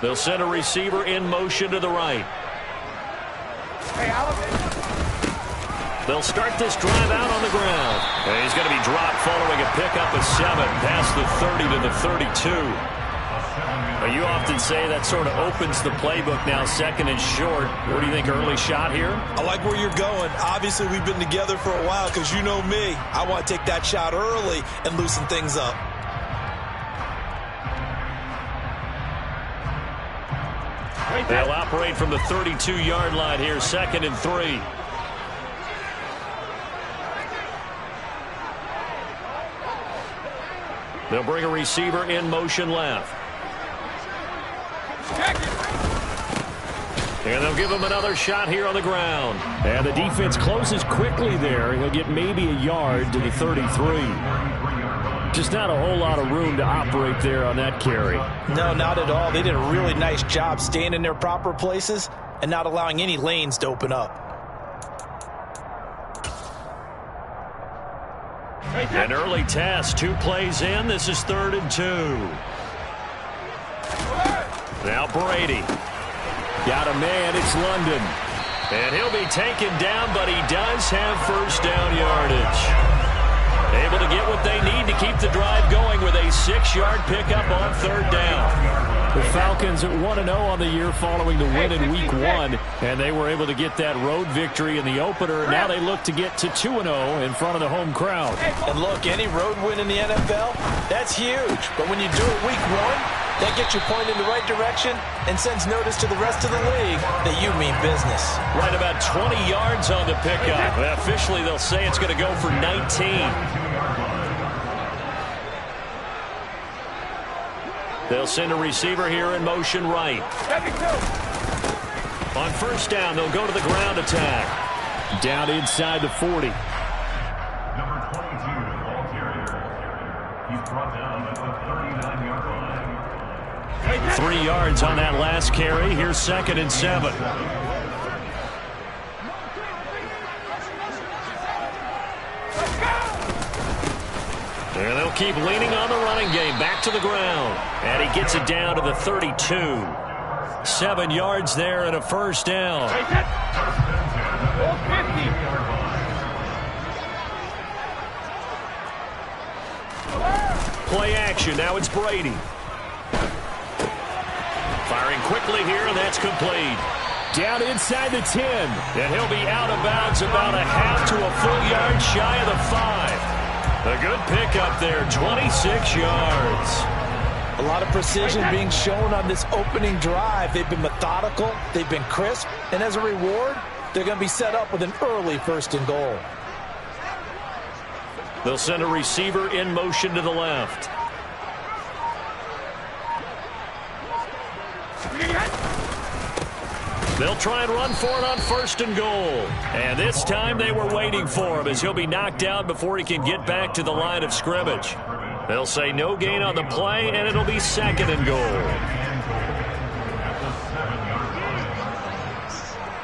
They'll send a receiver in motion to the right. They'll start this drive out on the ground. And he's going to be dropped following a pickup of 7 past the 30 to the 32. You often say that sort of opens the playbook now, second and short. What do you think, early shot here? I like where you're going. Obviously, we've been together for a while because you know me. I want to take that shot early and loosen things up. They'll operate from the 32-yard line here, second and 3. They'll bring a receiver in motion left. And they'll give him another shot here on the ground. And the defense closes quickly there. He'll get maybe a yard to the 33. Just not a whole lot of room to operate there on that carry. No, not at all. They did a really nice job staying in their proper places and not allowing any lanes to open up. An early test, 2 plays in. This is 3rd and 2. Now Brady. Got a man, it's London. And he'll be taken down, but he does have first down yardage. Able to get what they need to keep the drive going with a 6-yard pickup on 3rd down. The Falcons at 1-0 on the year following the win in Week 1, and they were able to get that road victory in the opener. Now they look to get to 2-0 in front of the home crowd. And look, any road win in the NFL, that's huge. But when you do it Week 1, that gets you pointed in the right direction and sends notice to the rest of the league that you mean business. Right about 20 yards on the pickup. Officially, they'll say it's going to go for 19. They'll send a receiver here in motion right. On first down, they'll go to the ground attack. Down inside the 40. Number 22, the ball carrier. He's brought down at the 39-yard line. 3 yards on that last carry. Here's 2nd and 7. And they'll keep leaning on the running game. Back to the ground. And he gets it down to the 32. 7 yards there and a first down. Play action. Now it's Brady. Firing quickly here, and that's complete. Down inside the 10. And he'll be out of bounds about a half to a full yard shy of the 5. A good pickup there, 26 yards. A lot of precision being shown on this opening drive. They've been methodical, they've been crisp, and as a reward, they're going to be set up with an early 1st and goal. They'll send a receiver in motion to the left. They'll try and run for it on 1st and goal. And this time they were waiting for him as he'll be knocked down before he can get back to the line of scrimmage. They'll say no gain on the play, and it'll be 2nd and goal.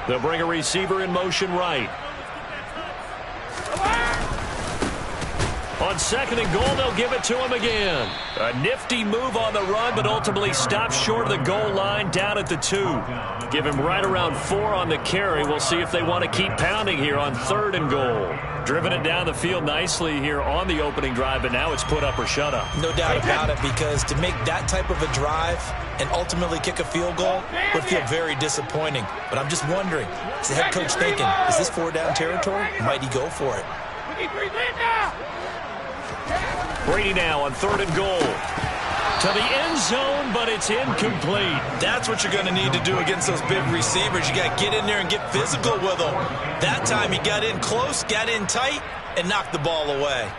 They'll bring a receiver in motion right. On 2nd and goal, they'll give it to him again. A nifty move on the run, but ultimately stops short of the goal line down at the 2. Give him right around 4 on the carry. We'll see if they want to keep pounding here on 3rd and goal. Driven it down the field nicely here on the opening drive, but now it's put up or shut up. No doubt about it, because to make that type of a drive and ultimately kick a field goal would feel very disappointing. But I'm just wondering, is the head coach thinking, is this 4-down territory? Might he go for it? Brady now on 3rd and goal. To the end zone, but it's incomplete. That's what you're going to need to do against those big receivers. You got to get in there and get physical with them. That time he got in close, got in tight, and knocked the ball away.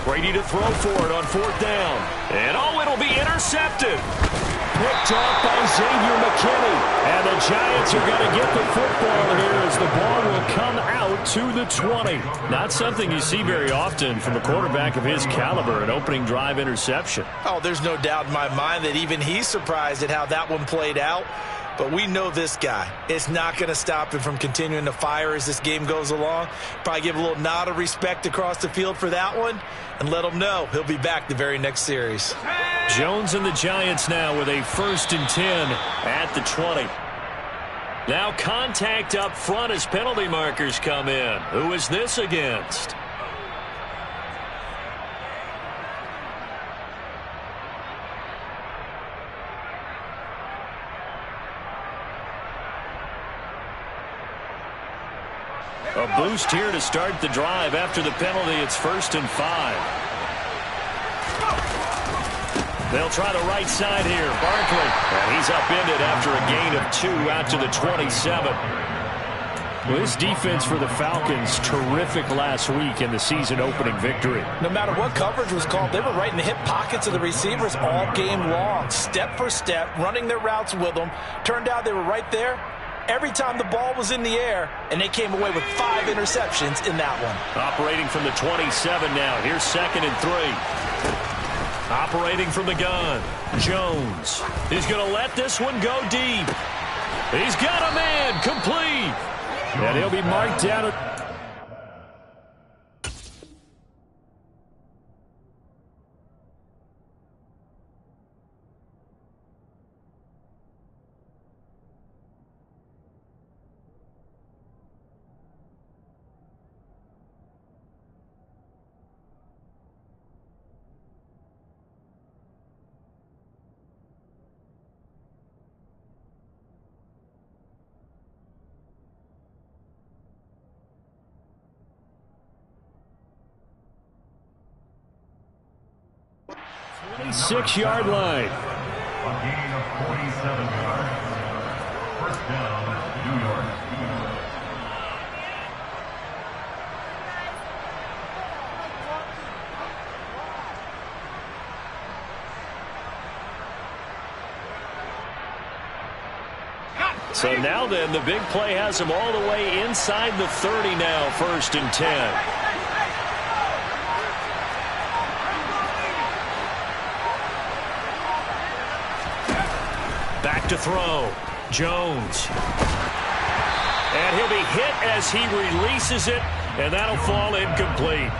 Brady to throw for it on 4th down. And it'll be intercepted. Picked off by Xavier McKinney. And the Giants are going to get the football here as the ball will come out to the 20. Not something you see very often from a quarterback of his caliber, an opening drive interception. Oh, there's no doubt in my mind that even he's surprised at how that one played out. But we know this guy. It's not going to stop him from continuing to fire as this game goes along. Probably give a little nod of respect across the field for that one and let him know he'll be back the very next series. Jones and the Giants now with a 1st and 10 at the 20. Now contact up front as penalty markers come in. Who is this against? A boost here to start the drive. After the penalty, it's 1st and 5. They'll try the right side here. Barkley. And he's upended after a gain of 2 out to the 27. Well, this defense for the Falcons, terrific last week in the season-opening victory. No matter what coverage was called, they were right in the hip pockets of the receivers all game long. Step for step, running their routes with them. Turned out they were right there every time the ball was in the air, and they came away with 5 interceptions in that one. Operating from the 27 now. Here's 2nd and 3. Operating from the gun. Jones. He's going to let this one go deep. He's got a man. Complete. And he'll be marked down. A 6-yard line. gain of 47 yards. 1st down, New York. So now then, the big play has him all the way inside the 30 now. 1st and 10. Back to throw. Jones. And he'll be hit as he releases it, and that'll fall incomplete.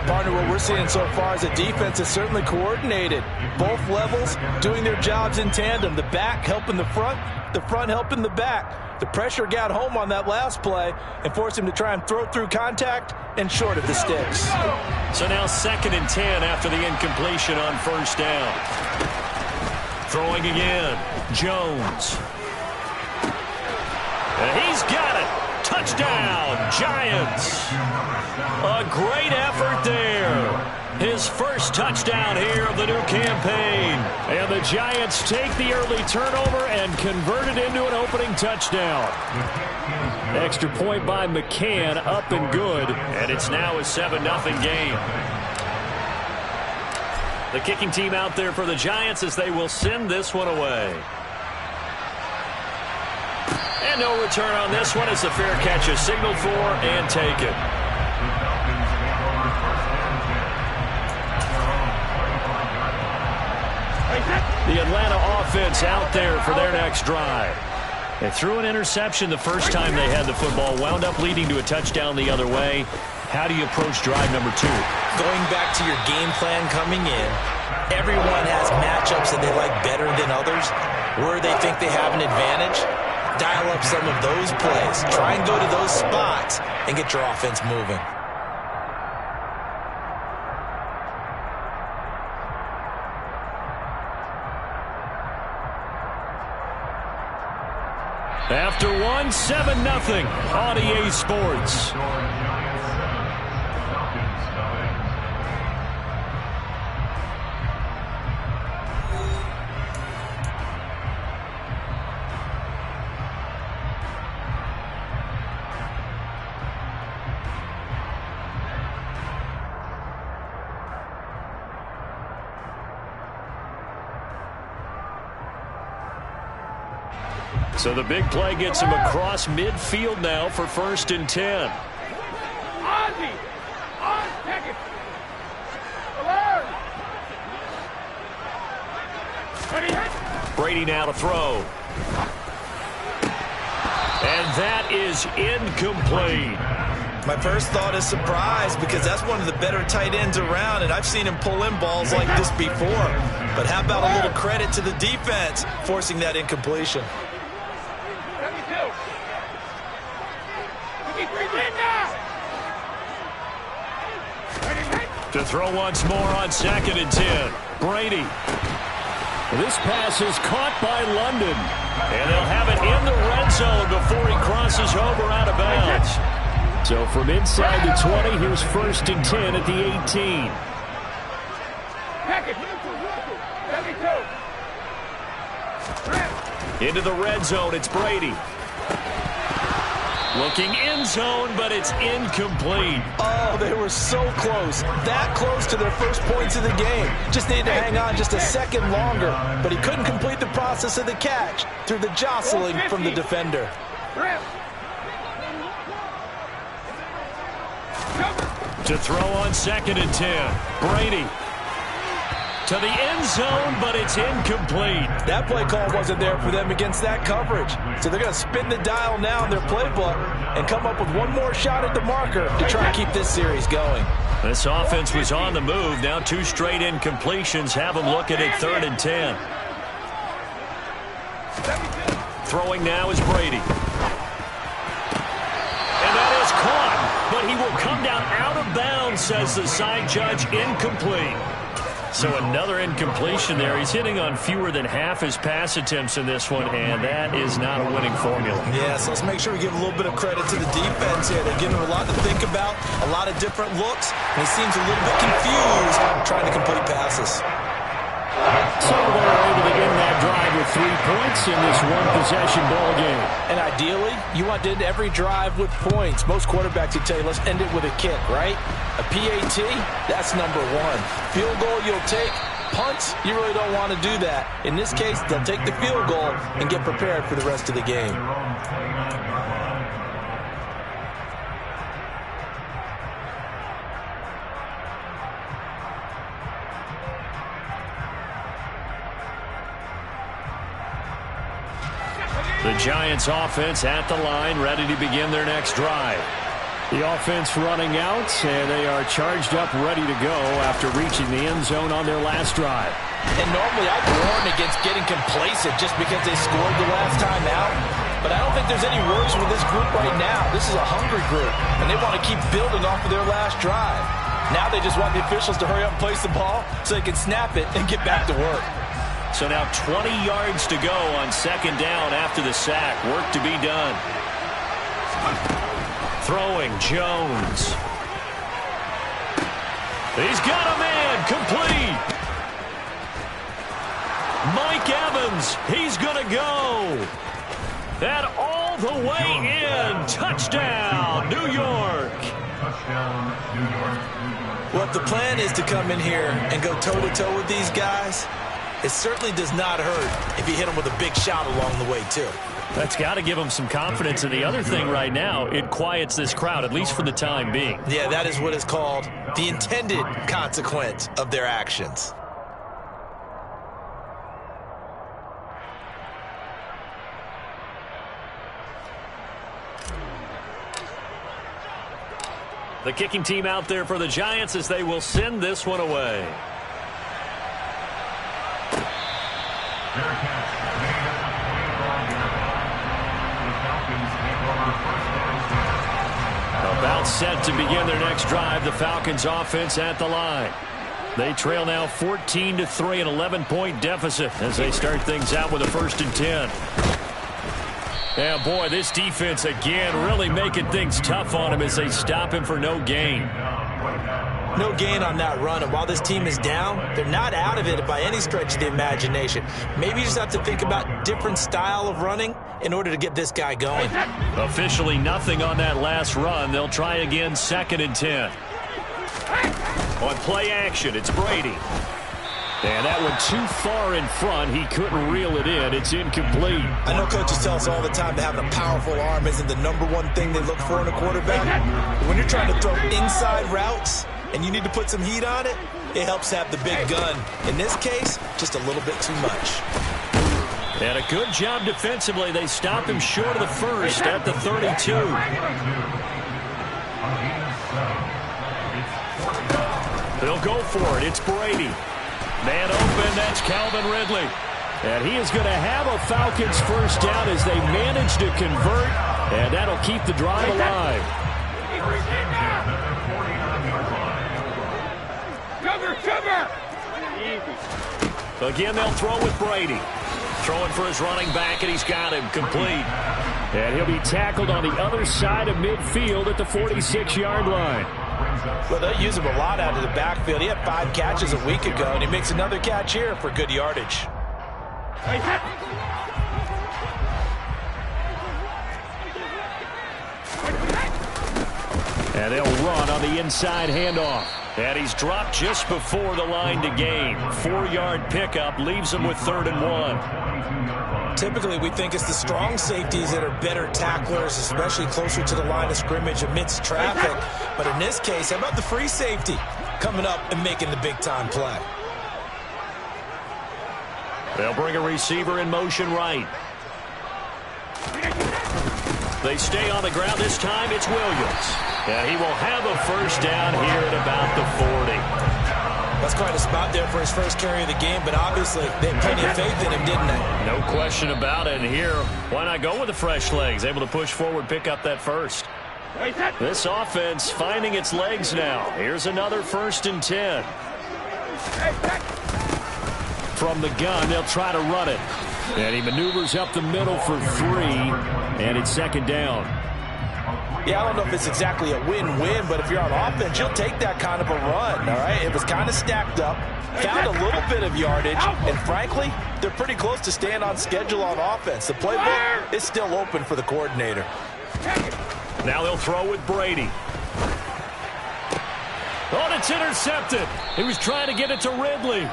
Partner, what we're seeing so far is a defense that's certainly coordinated. Both levels doing their jobs in tandem. The back helping the front helping the back. The pressure got home on that last play and forced him to try and throw through contact and short of the sticks. So now 2nd and 10 after the incompletion on 1st down. Throwing again. Jones. And he's got it. Touchdown, Giants. A great effort there. His first touchdown here of the new campaign. And the Giants take the early turnover and convert it into an opening touchdown. Extra point by McCann, up and good. And it's now a 7-0 game. The kicking team out there for the Giants as they will send this one away. And no return on this one as the fair catch is signaled for and taken. The Atlanta offense out there for their next drive. They threw an interception the first time they had the football, wound up leading to a touchdown the other way. How do you approach drive number 2? Going back to your game plan coming in, everyone has matchups that they like better than others, where they think they have an advantage. Dial up some of those plays. Try and go to those spots and get your offense moving. After one, 7-0 on EA Sports. So the big play gets him across midfield now for 1st and 10. Brady now to throw. And that is incomplete. My first thought is surprise because that's one of the better tight ends around, and I've seen him pull in balls like this before. But how about a little credit to the defense forcing that incompletion? To throw once more on 2nd and 10. Brady. This pass is caught by London. And they'll have it in the red zone before he crosses over out of bounds. So from inside the 20, here's 1st and 10 at the 18. Into the red zone, it's Brady. Looking end zone, but it's incomplete. Oh, they were so close. That close to their first points of the game. Just needed to hang on just a second longer. But he couldn't complete the process of the catch through the jostling from the defender. To throw on 2nd and 10. Brady. To the end zone, but it's incomplete. That play call wasn't there for them against that coverage. So they're going to spin the dial now in their playbook and come up with one more shot at the marker to try and keep this series going. This offense was on the move. Now 2 straight incompletions have them looking at 3rd and 10. Throwing now is Brady. And that is caught, but he will come down out of bounds, says the side judge, incomplete. So another incompletion there. He's hitting on fewer than half his pass attempts in this one, and that is not a winning formula. Yeah, so let's make sure we give a little bit of credit to the defense here. They're giving him a lot to think about, a lot of different looks, and he seems a little bit confused trying to complete passes. So they're able to end that drive with 3 points in this one-possession ball game. And ideally, you want to end every drive with points. Most quarterbacks would tell you, let's end it with a kick, right? A PAT, that's number 1. Field goal you'll take. Punts, you really don't want to do that. In this case, they'll take the field goal and get prepared for the rest of the game. The Giants offense at the line, ready to begin their next drive. The offense running out, and they are charged up, ready to go after reaching the end zone on their last drive. And normally I'd warn against getting complacent just because they scored the last time out. But I don't think there's any worries with this group right now. This is a hungry group, and they want to keep building off of their last drive. Now they just want the officials to hurry up and place the ball so they can snap it and get back to work. So now 20 yards to go on 2nd down after the sack. Work to be done. Throwing, Jones. He's got a man, complete. Mike Evans, he's going to go. That all the way in. Touchdown, New York. Touchdown, New York. Well, if the plan is to come in here and go toe-to-toe with these guys, it certainly does not hurt if you hit them with a big shot along the way, too. That's got to give them some confidence. And the other thing right now, it quiets this crowd, at least for the time being. Yeah, that is what is called the intended consequence of their actions. The kicking team out there for the Giants as they will send this one away. About set to begin their next drive, the Falcons offense at the line. They trail now 14-3, an 11-point deficit as they start things out with a 1st and 10. Yeah, boy, this defense again really making things tough on him as they stop him for no gain. No gain on that run, and while this team is down, they're not out of it by any stretch of the imagination. Maybe you just have to think about different style of running in order to get this guy going. Officially nothing on that last run. They'll try again, 2nd and 10. On play action, it's Brady. And that one too far in front. He couldn't reel it in. It's incomplete. I know coaches tell us all the time that having a powerful arm isn't the #1 thing they look for in a quarterback. But when you're trying to throw inside routes and you need to put some heat on it, it helps have the big gun. In this case, just a little bit too much. And a good job defensively. They stop him short of the first at the 32. They'll go for it. It's Brady. Man open, that's Calvin Ridley. And he is going to have a Falcons first down as they manage to convert, and that'll keep the drive alive. Again, they'll throw with Brady. Throwing for his running back, and he's got him complete. And he'll be tackled on the other side of midfield at the 46-yard line. Well, they'll use him a lot out of the backfield. He had 5 catches a week ago, and he makes another catch here for good yardage. And they'll run on the inside handoff. And he's dropped just before the line to gain. 4-yard pickup leaves him with 3rd and 1. Typically, we think it's the strong safeties that are better tacklers, especially closer to the line of scrimmage amidst traffic. But in this case, how about the free safety coming up and making the big-time play? They'll bring a receiver in motion right. They stay on the ground. This time it's Williams. And he will have a first down here at about the 40. That's quite a spot there for his first carry of the game, but obviously they had plenty of faith in him, didn't they? No question about it. And here, why not go with the fresh legs? Able to push forward, pick up that first. This offense finding its legs now. Here's another 1st and 10. From the gun, they'll try to run it. And he maneuvers up the middle for 3, and it's 2nd down. Yeah, I don't know if it's exactly a win-win, but if you're on offense, you'll take that kind of a run, all right? It was kind of stacked up, found a little bit of yardage, and frankly, they're pretty close to staying on schedule on offense. The playbook is still open for the coordinator. Now they'll throw with Brady. Oh, and it's intercepted. He was trying to get it to Ridley.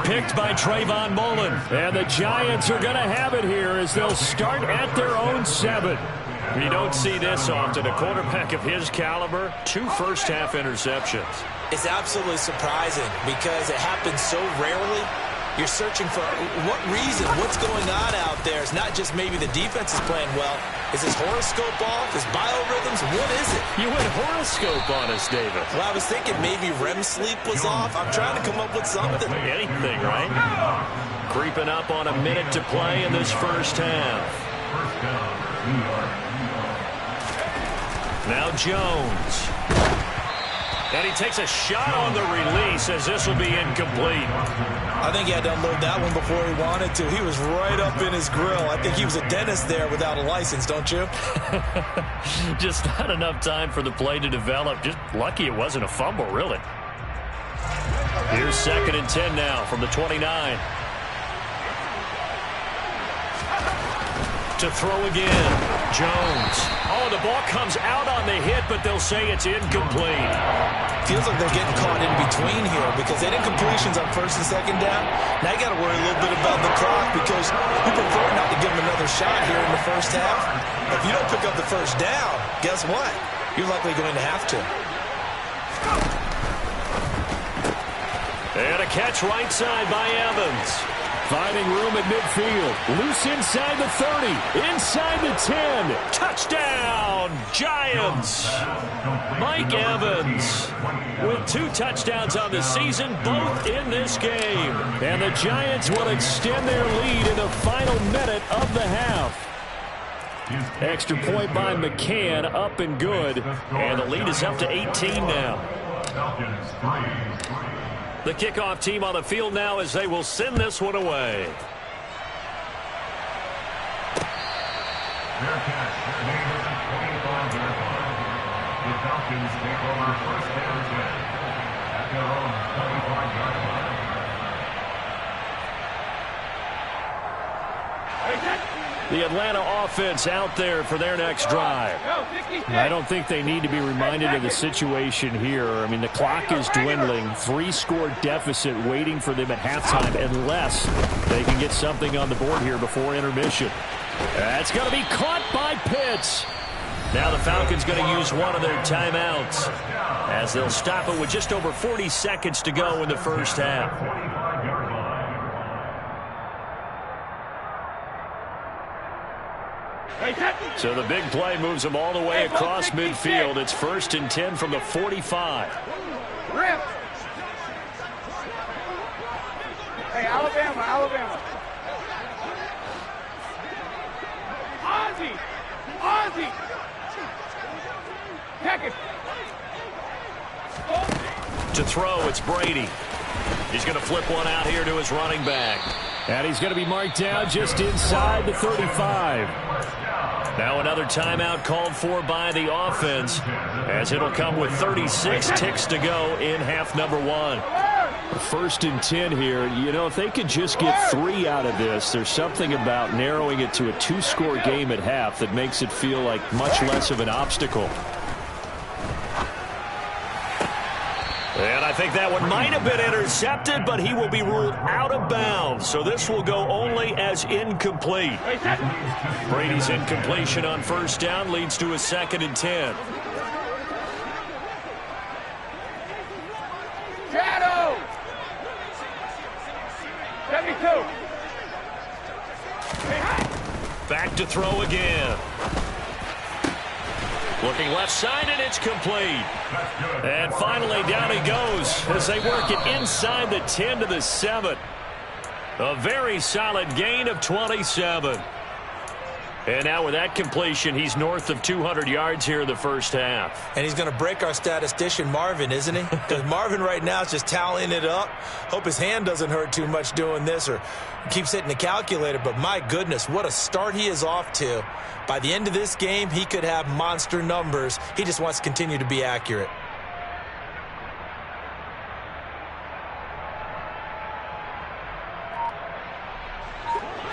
Picked by Trayvon Mullen. And the Giants are going to have it here as they'll start at their own 7. You don't see this often. A quarterback of his caliber, 2 first-half interceptions. It's absolutely surprising because it happens so rarely. You're searching for what reason, what's going on out there. It's not just maybe the defense is playing well. Is his horoscope off? His biorhythms? What is it? You went horoscope on us, David. Well, I was thinking maybe REM sleep was off. I'm trying to come up with something. Anything, right? Creeping up on a minute to play in this first half. First down, New York. Now Jones. And he takes a shot on the release as this will be incomplete. I think he had to unload that one before he wanted to. He was right up in his grill. I think he was a dentist there without a license, don't you? Just not enough time for the play to develop. Just lucky it wasn't a fumble, really. Here's 2nd and 10 now from the 29. To throw again. Jones. Oh, the ball comes out on the hit, but they'll say it's incomplete. Feels like they're getting caught in between here because they didn't completions on 1st and 2nd down. Now you got to worry a little bit about the clock because you prefer not to give them another shot here in the first half. If you don't pick up the first down, guess what? You're likely going to have to. And a catch right side by Evans. Finding room at midfield. Loose inside the 30. Inside the 10. Touchdown, Giants. Mike Evans with 2 touchdowns on the season, both in this game. And the Giants will extend their lead in the final minute of the half. Extra point by McCann, up and good. And the lead is up to 18 now. The kickoff team on the field now as they will send this one away. Their catch, their neighbor, 25-yard line. The Falcons take over 1st and 10 at their own 25-yard line. The Atlanta offense out there for their next drive. I don't think they need to be reminded of the situation here. I mean, the clock is dwindling. 3-score deficit waiting for them at halftime unless they can get something on the board here before intermission. That's going to be caught by Pitts. Now the Falcons going to use one of their timeouts as they'll stop it with just over 40 seconds to go in the first half. So the big play moves them all the way across midfield. It's 1st and 10 from the 45. Hey, Alabama. Ozzie. Check it. To throw, it's Brady. He's going to flip one out here to his running back. And he's going to be marked down just inside the 35. Now another timeout called for by the offense, as it'll come with 36 ticks to go in half number 1. 1st and 10 here. You know, if they could just get 3 out of this, there's something about narrowing it to a 2-score game at half that makes it feel like much less of an obstacle. And I think that one might have been intercepted, but he will be ruled out of bounds. So this will go only as incomplete. Brady's incompletion on 1st down leads to a 2nd and 10. Shadow. 72. Back to throw again. Looking left side, and it's complete. And finally, down he goes as they work it inside the 10 to the 7. A very solid gain of 27. And now with that completion, he's north of 200 yards here in the first half. And he's going to break our statistician, Marvin, isn't he? Because Marvin right now is just tallying it up. Hope his hand doesn't hurt too much doing this or keeps hitting the calculator. But my goodness, what a start he is off to. By the end of this game, he could have monster numbers. He just wants to continue to be accurate.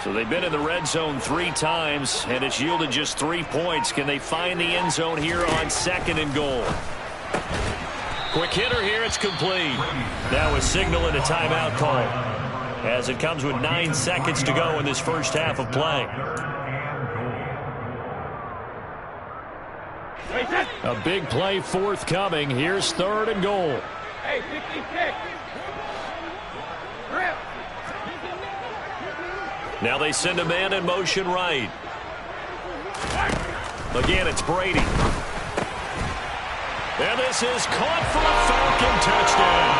So they've been in the red zone 3 times, and it's yielded just 3 points. Can they find the end zone here on 2nd and goal? Quick hitter here, it's complete. Now a signal and a timeout call, as it comes with 9 seconds to go in this first half of play. A big play forthcoming. Here's 3rd and goal. Hey, 56. Rip. Now they send a man in motion right. Again, it's Brady. And this is caught for a Falcon touchdown.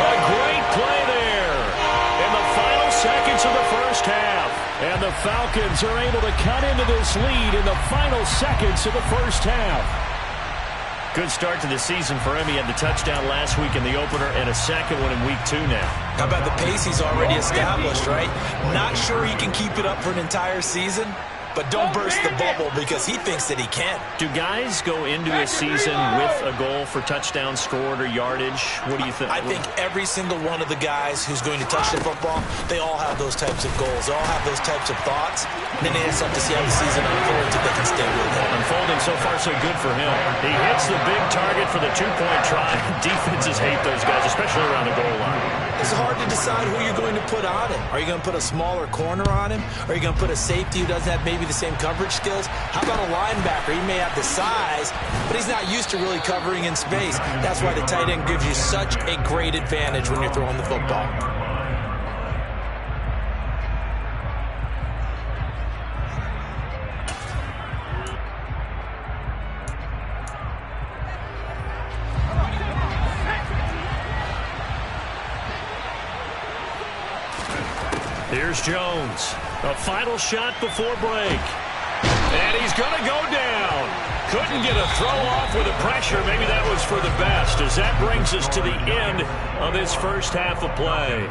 A great play there in the final seconds of the first half. And the Falcons are able to cut into this lead in the final seconds of the first half. Good start to the season for him. He had the touchdown last week in the opener and a second one in week 2 now. How about the pace he's already established, right? Not sure he can keep it up for an entire season, but don't burst the bubble because he thinks that he can. Do guys go into a season with a goal for touchdown scored or yardage? What do you think? I think every single one of the guys who's going to touch the football, they all have those types of goals. They all have those types of thoughts. And then they just have to see how the season unfolds if they can stay with it. Unfolding so far so good for him. He hits the big target for the 2-point try. Defenses hate those guys, especially around the goal line. It's hard to decide who you're going to put on him. Are you going to put a smaller corner on him? Are you going to put a safety who doesn't have maybe the same coverage skills? How about a linebacker? He may have the size, but he's not used to really covering in space. That's why the tight end gives you such a great advantage when you're throwing the football. Here's Jones. A final shot before break. And he's going to go down. Couldn't get a throw off with the pressure. Maybe that was for the best, as that brings us to the end of this first half of play.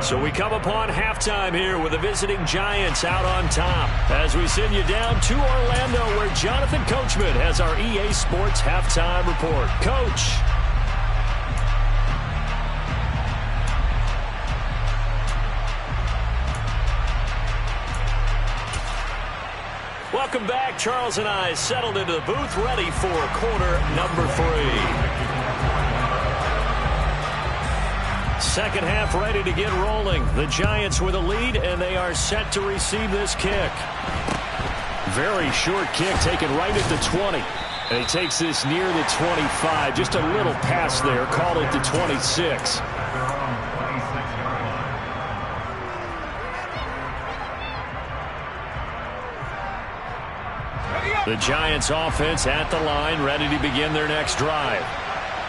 So we come upon halftime here with the visiting Giants out on top, as we send you down to Orlando, where Jonathan Coachman has our EA Sports halftime report. Coach. Welcome back. Charles and I settled into the booth, ready for quarter number 3. Second half ready to get rolling. The Giants with a lead, and they are set to receive this kick. Very short kick taken right at the 20. And he takes this near the 25. Just a little pass there. Called it the 26. The Giants offense at the line, ready to begin their next drive.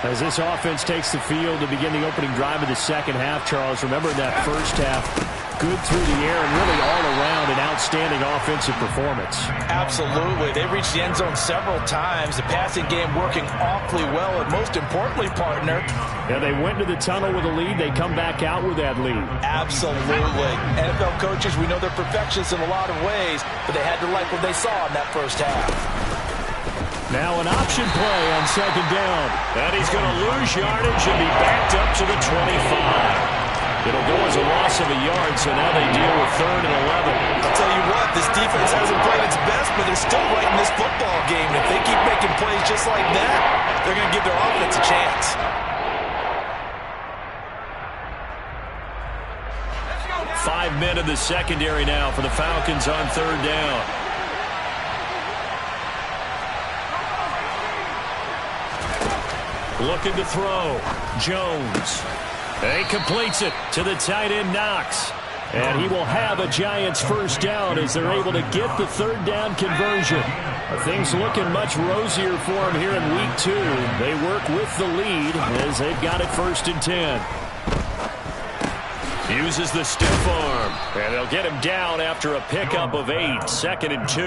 As this offense takes the field to begin the opening drive of the second half, Charles, remember in that first half, good through the air and really all around an outstanding offensive performance. Absolutely. They reached the end zone several times. The passing game working awfully well, and most importantly, partner. Yeah, they went to the tunnel with a lead. They come back out with that lead. Absolutely. NFL coaches, we know they're perfectionists in a lot of ways, but they had to like what they saw in that first half. Now an option play on second down. And he's going to lose yardage and be backed up to the 25. It'll go as a loss of a yard, so now they deal with 3rd and 11. I'll tell you what, this defense hasn't played its best, but they're still right in this football game. And if they keep making plays just like that, they're going to give their offense a chance. Five men in the secondary now for the Falcons on 3rd down. Looking to throw. Jones. He completes it to the tight end, Knox. And he will have a Giants first down as they're able to get the 3rd down conversion. Things looking much rosier for them here in week 2. They work with the lead as they've got it 1st and 10. Uses the stiff arm. And they'll get him down after a pickup of 8. 2nd and 2.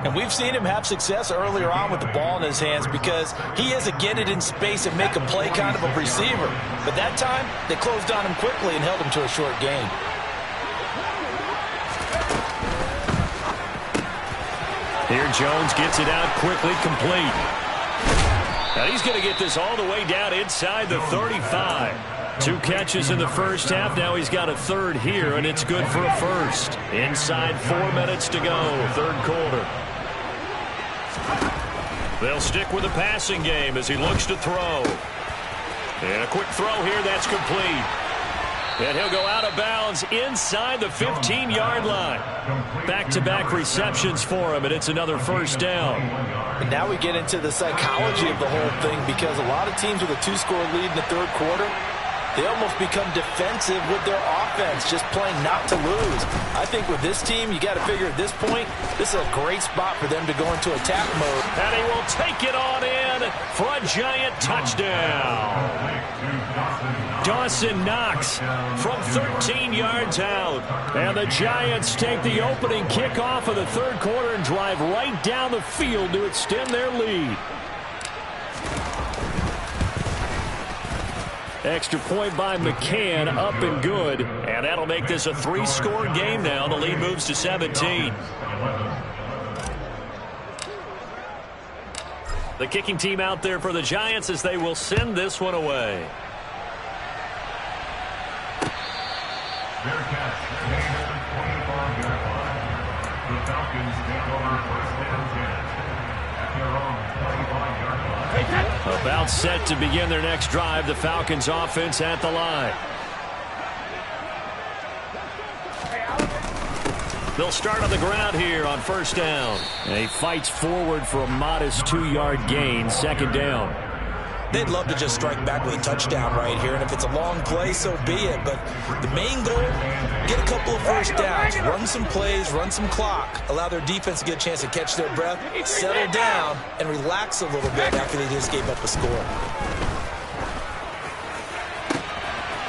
And we've seen him have success earlier on with the ball in his hands because he is a get it in space and make a play kind of a receiver. But that time, they closed on him quickly and held him to a short gain. Here Jones gets it out quickly, complete. Now he's going to get this all the way down inside the 35. 2 catches in the first half. Now he's got a 3rd here, and it's good for a 1st. Inside 4 minutes to go, 3rd quarter. They'll stick with the passing game as he looks to throw. And a quick throw here, that's complete. And he'll go out of bounds inside the 15-yard line. Back-to-back receptions for him, and it's another first down. And now we get into the psychology of the whole thing because a lot of teams with a 2-score lead in the 3rd quarter, they almost become defensive with their offense, just playing not to lose. I think with this team, you got to figure at this point, this is a great spot for them to go into attack mode. And he will take it on in for a Giant touchdown. Dawson Knox from 13 yards out. And the Giants take the opening kickoff of the 3rd quarter and drive right down the field to extend their lead. Extra point by McCann, up and good. And that'll make this a 3-score game now. The lead moves to 17. The kicking team out there for the Giants as they will send this one away. Their catch, gain at the 25-yard line. The Falcons take over 1st and 10 at their own 25-yard line. About set to begin their next drive. The Falcons offense at the line. They'll start on the ground here on 1st down. And he fights forward for a modest 2-yard gain. 2nd down. They'd love to just strike back with a touchdown right here, and if it's a long play, so be it. But the main goal, get a couple of first downs, run some plays, run some clock, allow their defense to get a chance to catch their breath, settle down, and relax a little bit after they just gave up a score.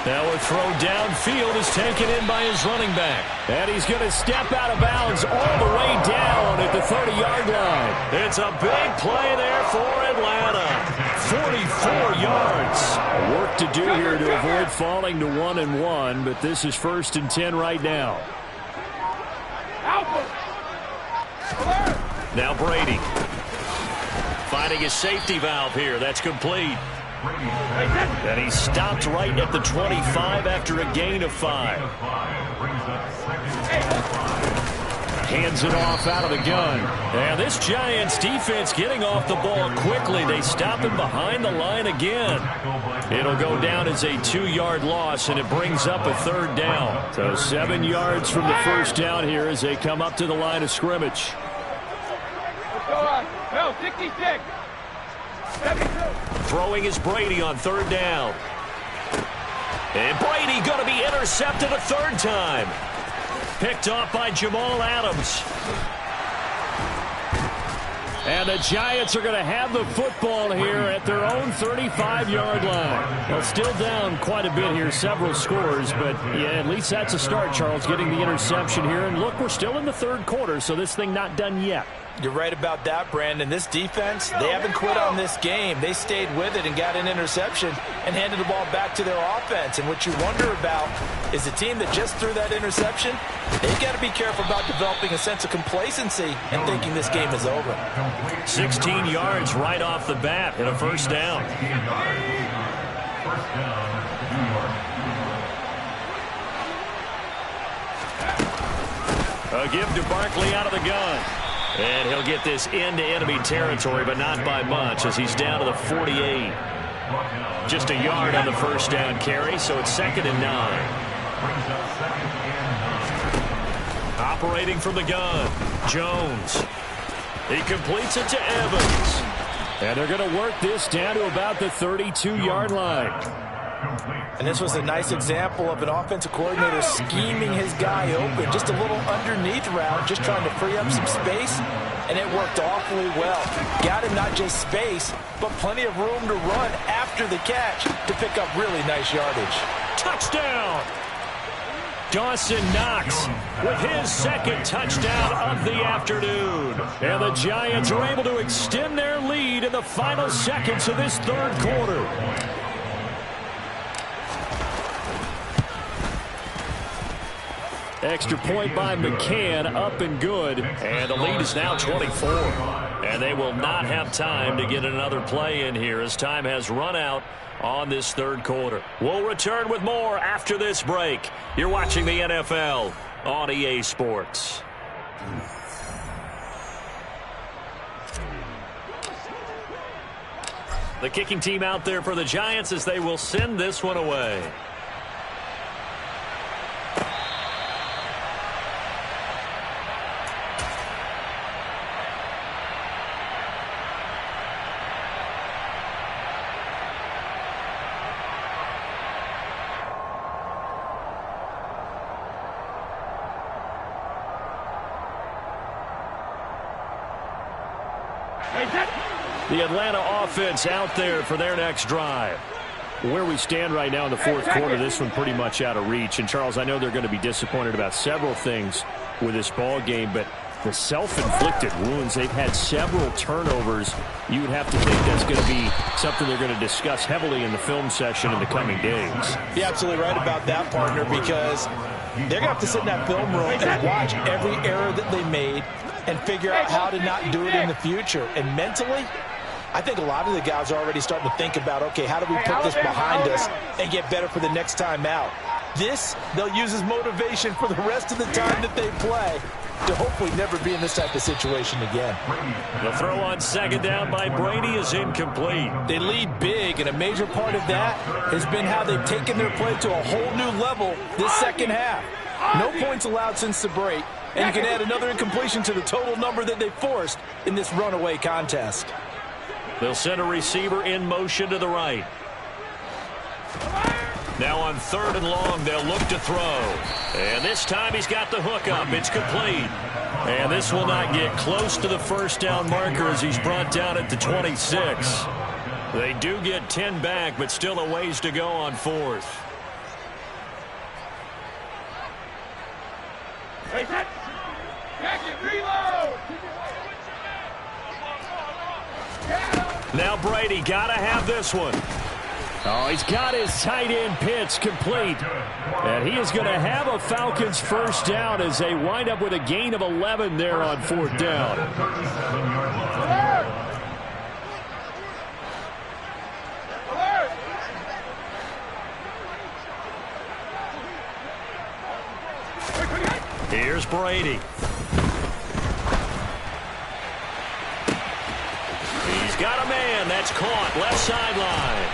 Now a throw downfield is taken in by his running back. And he's going to step out of bounds all the way down at the 30-yard line. It's a big play there for Atlanta. 44 yards. Work to do here to avoid falling to 1-1, but this is 1st and 10 right now. Now Brady. Finding his safety valve here. That's complete. And he stopped right at the 25 after a gain of 5. Hands it off out of the gun. And this Giants defense getting off the ball quickly. They stop him behind the line again. It'll go down as a 2-yard loss, and it brings up a 3rd down. So 7 yards from the first down here as they come up to the line of scrimmage. Go on. No, 66. 72. Throwing is Brady on 3rd down. And Brady going to be intercepted a 3rd time. Picked off by Jamal Adams. And the Giants are going to have the football here at their own 35-yard line. Well, still down quite a bit here, several scores, but yeah, at least that's a start, Charles, getting the interception here. And look, we're still in the 3rd quarter, so this thing not done yet. You're right about that, Brandon. This defense, they haven't quit on this game. They stayed with it and got an interception and handed the ball back to their offense. And what you wonder about is a team that just threw that interception, they've got to be careful about developing a sense of complacency and thinking this game is over. 16 yards right off the bat and a 1st down. A give to Barkley out of the gun. And he'll get this into enemy territory, but not by much as he's down to the 48. Just a yard on the 1st down carry, so it's 2nd and 9. Operating from the gun, Jones. He completes it to Evans. And they're going to work this down to about the 32-yard line. And this was a nice example of an offensive coordinator scheming his guy open. Just a little underneath route, just trying to free up some space, and it worked awfully well. Got him not just space, but plenty of room to run after the catch to pick up really nice yardage. Touchdown! Dawson Knox with his 2nd touchdown of the afternoon. And the Giants are able to extend their lead in the final seconds of this 3rd quarter. Extra point by McCann, up and good. And the lead is now 24. And they will not have time to get another play in here as time has run out on this 3rd quarter. We'll return with more after this break. You're watching the NFL on EA Sports. The kicking team out there for the Giants as they will send this one away. The Atlanta offense out there for their next drive. Where we stand right now in the 4th quarter, this one pretty much out of reach. And, Charles, I know they're going to be disappointed about several things with this ball game, but the self-inflicted wounds, they've had several turnovers. You would have to think that's going to be something they're going to discuss heavily in the film session in the coming days. You're absolutely right about that, partner, because they're going to have to sit in that film room and watch every error that they made and figure out how to not do it in the future. And mentally, I think a lot of the guys are already starting to think about, okay, how do we put this behind us and get better for the next time out? This, they'll use as motivation for the rest of the time that they play to hopefully never be in this type of situation again. The throw on 2nd down by Brady is incomplete. They lead big, and a major part of that has been how they've taken their play to a whole new level this 2nd half. No points allowed since the break, and you can add another incompletion to the total number that they forced in this runaway contest. They'll send a receiver in motion to the right. Now on 3rd and long, they'll look to throw. And this time he's got the hook up. It's complete. And this will not get close to the 1st down marker as he's brought down at the 26. They do get 10 back, but still a ways to go on 4th. Now Brady got to have this one. Oh, he's got his tight end pitch complete. And he is going to have a Falcons 1st down as they wind up with a gain of 11 there on 4th down. Here's Brady. got a man. That's caught. Left sideline.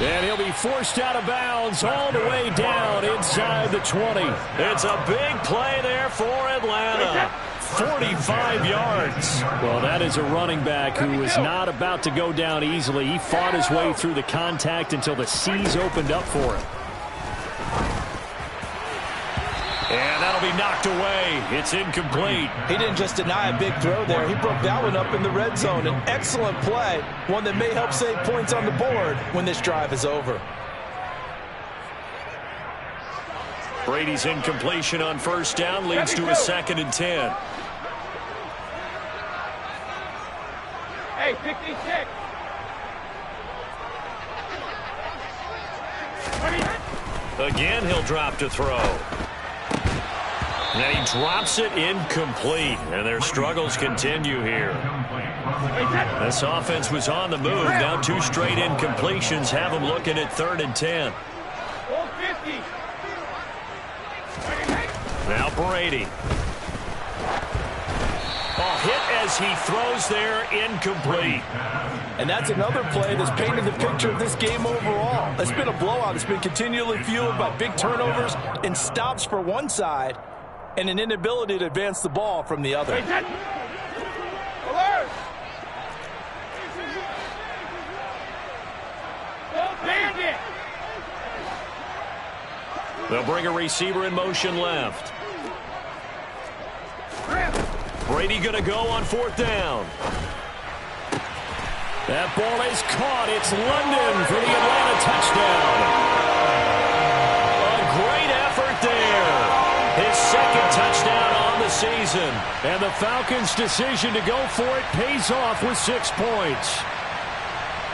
And he'll be forced out of bounds all the way down inside the 20. It's a big play there for Atlanta. 45 yards. Well, that is a running back who is not about to go down easily. He fought his way through the contact until the seas opened up for him. And that'll be knocked away. It's incomplete. He didn't just deny a big throw there. He broke that one up in the red zone. An excellent play, one that may help save points on the board when this drive is over. Brady's incompletion on first down leads to a 2nd and 10. Hey, 56. Again, he'll drop to throw. And he drops it incomplete. And their struggles continue here. This offense was on the move. Now 2 straight incompletions have them looking at 3rd and 10. Now Brady. Hit as he throws there, incomplete. And that's another play that's painted the picture of this game overall. It's been a blowout. It's been continually fueled by big turnovers and stops for one side and an inability to advance the ball from the other. They'll bring a receiver in motion left. Brady going to go on 4th down. That ball is caught. It's London for the Atlanta touchdown. A great effort there. His 2nd touchdown on the season. And the Falcons' decision to go for it pays off with 6 points.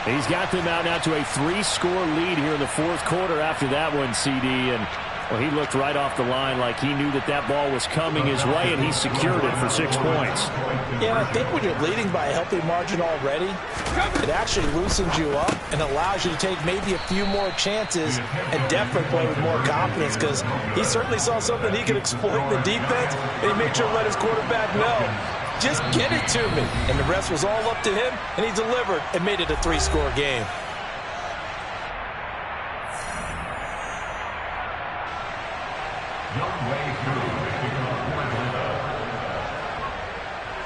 He's got them out now to a 3-score lead here in the 4th quarter after that one, CD. And well, he looked right off the line like he knew that that ball was coming his way, and he secured it for 6 points. Yeah, I think when you're leading by a healthy margin already, it actually loosens you up and allows you to take maybe a few more chances and definitely play with more confidence, because he certainly saw something he could exploit in the defense, and he made sure to let his quarterback know, just get it to me. And the rest was all up to him, and he delivered and made it a 3-score game.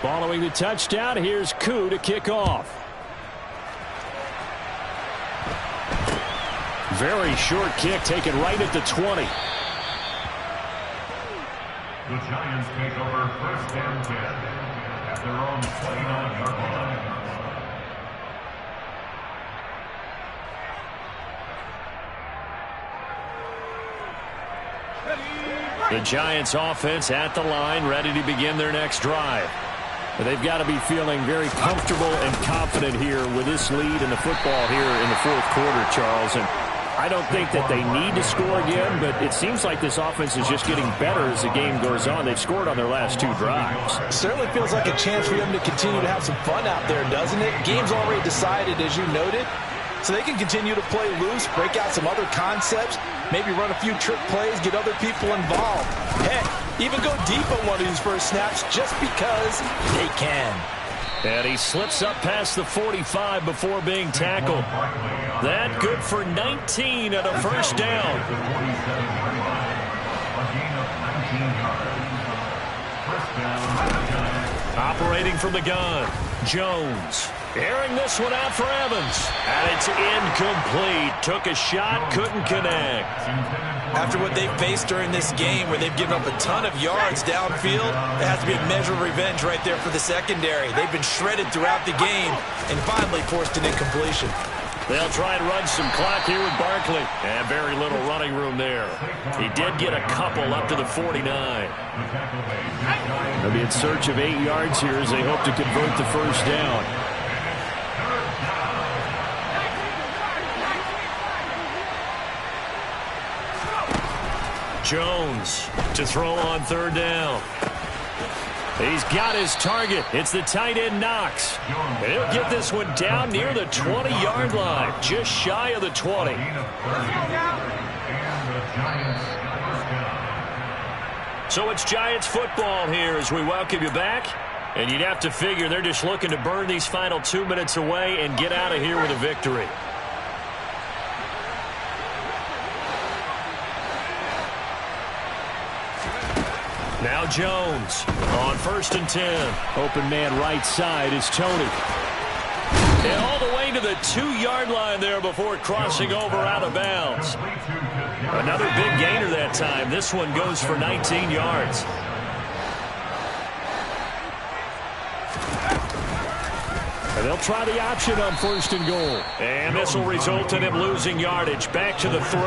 Following the touchdown, here's Koo to kick off. Very short kick taken right at the 20. The Giants take over 1st and 10 at their own 29-yard line. The Giants offense at the line, ready to begin their next drive. They've got to be feeling very comfortable and confident here with this lead in the football here in the 4th quarter, Charles. And I don't think that they need to score again, but it seems like this offense is just getting better as the game goes on. They've scored on their last 2 drives. Certainly feels like a chance for them to continue to have some fun out there, doesn't it? Game's already decided, as you noted. So they can continue to play loose, break out some other concepts, maybe run a few trick plays, get other people involved. Heck, even go deep on one of these first snaps just because they can. And he slips up past the 45 before being tackled. That good for 19 and a 1st down. Operating from the gun, Jones. Airing this one out for Evans. And it's incomplete. Took a shot, couldn't connect. After what they've faced during this game, where they've given up a ton of yards downfield, there has to be a measure of revenge right there for the secondary. They've been shredded throughout the game and finally forced an incompletion. They'll try and run some clock here with Barkley. And very little running room there. He did get a couple up to the 49. They'll be in search of 8 yards here as they hope to convert the 1st down. Jones to throw on 3rd down. He's got his target. It's the tight end Knox. And he'll get this one down near the 20-yard line, just shy of the 20. So it's Giants football here as we welcome you back. And you'd have to figure they're just looking to burn these final 2 minutes away and get out of here with a victory. Now Jones on 1st and 10. Open man right side is Tony. And all the way to the 2-yard line there before crossing over out of bounds. Another big gainer that time. This one goes for 19 yards. And they'll try the option on 1st and goal. And this will result in him losing yardage. Back to the 3.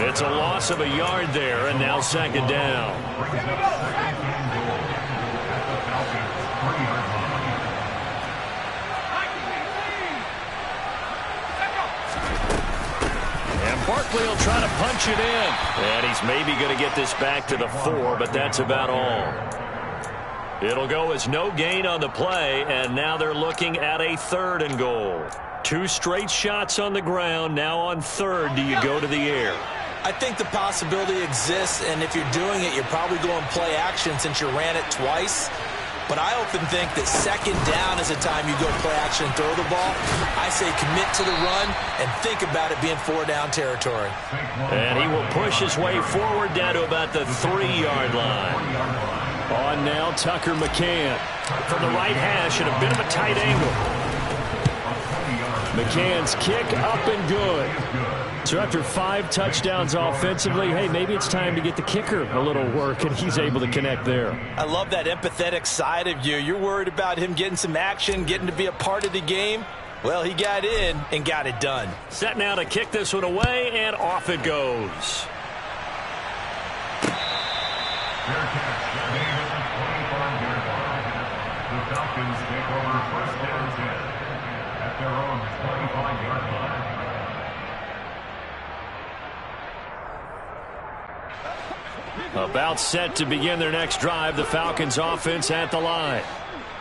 It's a loss of a yard there, and now 2nd down. And Barkley will try to punch it in. And he's maybe going to get this back to the 4, but that's about all. It'll go as no gain on the play, and now they're looking at a 3rd and goal. 2 straight shots on the ground. Now on 3rd, do you go to the air? I think the possibility exists, and if you're doing it, you're probably going play action since you ran it twice. But I often think that 2nd down is a time you go play action and throw the ball. I say commit to the run and think about it being 4-down territory. And he will push his way forward down to about the 3-yard line. On now, Tucker McCann. From the right hash at a bit of a tight angle. McCann's kick up and good. So after 5 touchdowns offensively, hey, maybe it's time to get the kicker a little work, and he's able to connect there. I love that empathetic side of you. You're worried about him getting some action, getting to be a part of the game. Well, he got in and got it done. Set now to kick this one away, and off it goes. The Falcons take over 1st and 10 at their own 25-yard line. About set to begin their next drive. The Falcons offense at the line.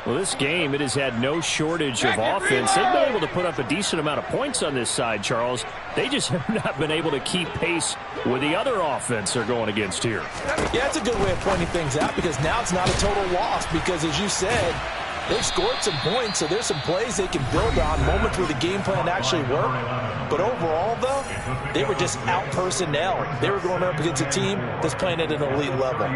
Well, this game, it has had no shortage of offense. They've been able to put up a decent amount of points on this side, Charles. They just have not been able to keep pace with the other offense they're going against here. Yeah, it's a good way of pointing things out because now it's not a total loss because, as you said, they've scored some points, so there's some plays they can build on, moments where the game plan actually worked. But overall, though, they were just out-personnel. They were going up against a team that's playing at an elite level.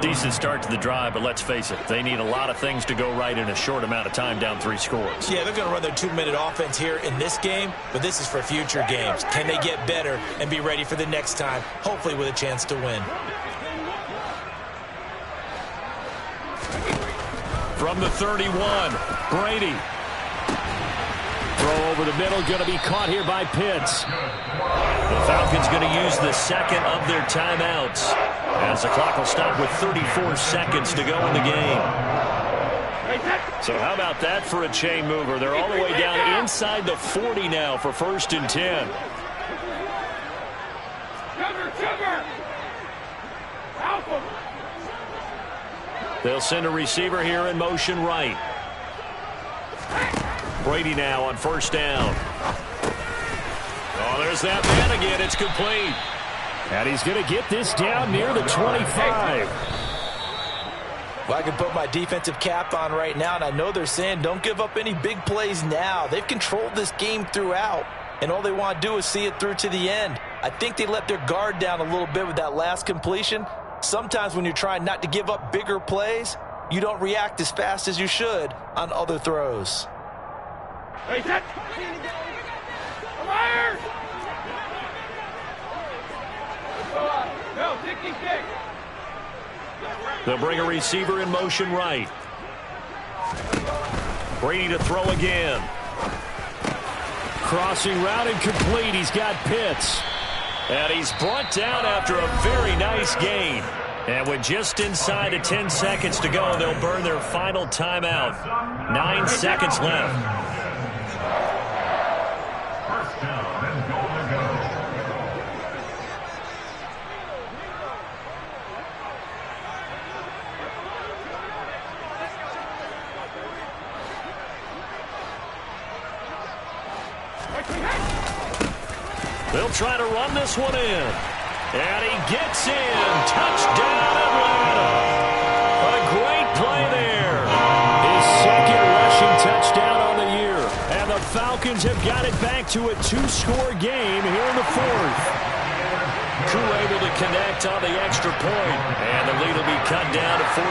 Decent start to the drive, but let's face it, they need a lot of things to go right in a short amount of time down 3 scores. Yeah, they're going to run their 2-minute offense here in this game, but this is for future games. Can they get better and be ready for the next time, hopefully with a chance to win? From the 31, Brady. Throw over the middle, going to be caught here by Pitts. The Falcons going to use the 2nd of their timeouts as the clock will stop with 34 seconds to go in the game. So how about that for a chain mover? They're all the way down inside the 40 now for 1st and 10. They'll send a receiver here in motion right. Brady now on 1st down. Oh, there's that man again. It's complete. And he's going to get this down near the 25. Well, I can put my defensive cap on right now, and I know they're saying don't give up any big plays now. They've controlled this game throughout, and all they want to do is see it through to the end. I think they let their guard down a little bit with that last completion. Sometimes when you're trying not to give up bigger plays, you don't react as fast as you should on other throws. Hey, set. Fire! No, 66. They'll bring a receiver in motion right. Brady to throw again. Crossing route and complete. He's got Pitts. And he's brought down after a very nice gain. And with just inside of 10 seconds to go, they'll burn their final timeout. 9 seconds left. First down and goal to go. They'll try to run this one in. And he gets in. Touchdown, Atlanta. A great play there. Falcons have got it back to a 2-score game here in the fourth. Crew able to connect on the extra point, and the lead will be cut down to 14.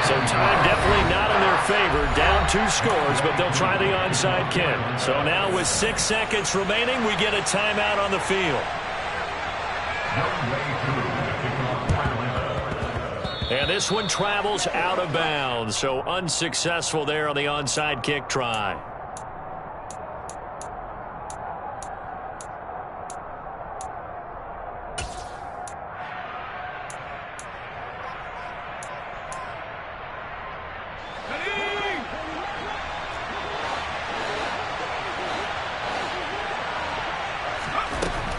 So time definitely not in their favor. Down 2 scores, but they'll try the onside kick. So now with 6 seconds remaining, we get a timeout on the field. And this one travels out of bounds, so unsuccessful there on the onside kick try.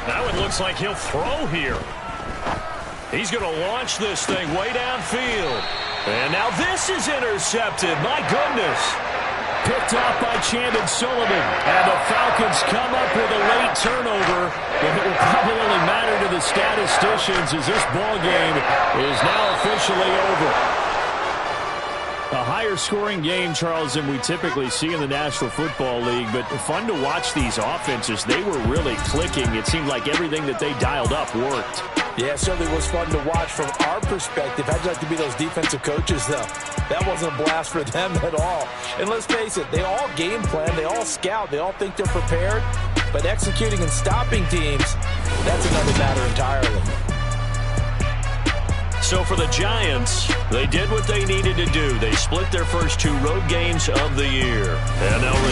That one looks like he'll throw here. He's going to launch this thing way downfield. And now this is intercepted. My goodness. Picked off by Chandon Sullivan. And the Falcons come up with a late turnover. And it will probably only matter to the statisticians as this ball game is now officially over. A higher scoring game, Charles, than we typically see in the National Football League, but fun to watch these offenses. They were really clicking. It seemed like everything that they dialed up worked. Yeah, it certainly was fun to watch from our perspective. How'd you like to be those defensive coaches, though? That wasn't a blast for them at all. And let's face it, they all game plan, they all scout, they all think they're prepared, but executing and stopping teams, that's another matter entirely. So for the Giants, they did what they needed to do. They split their first 2 road games of the year. And they'll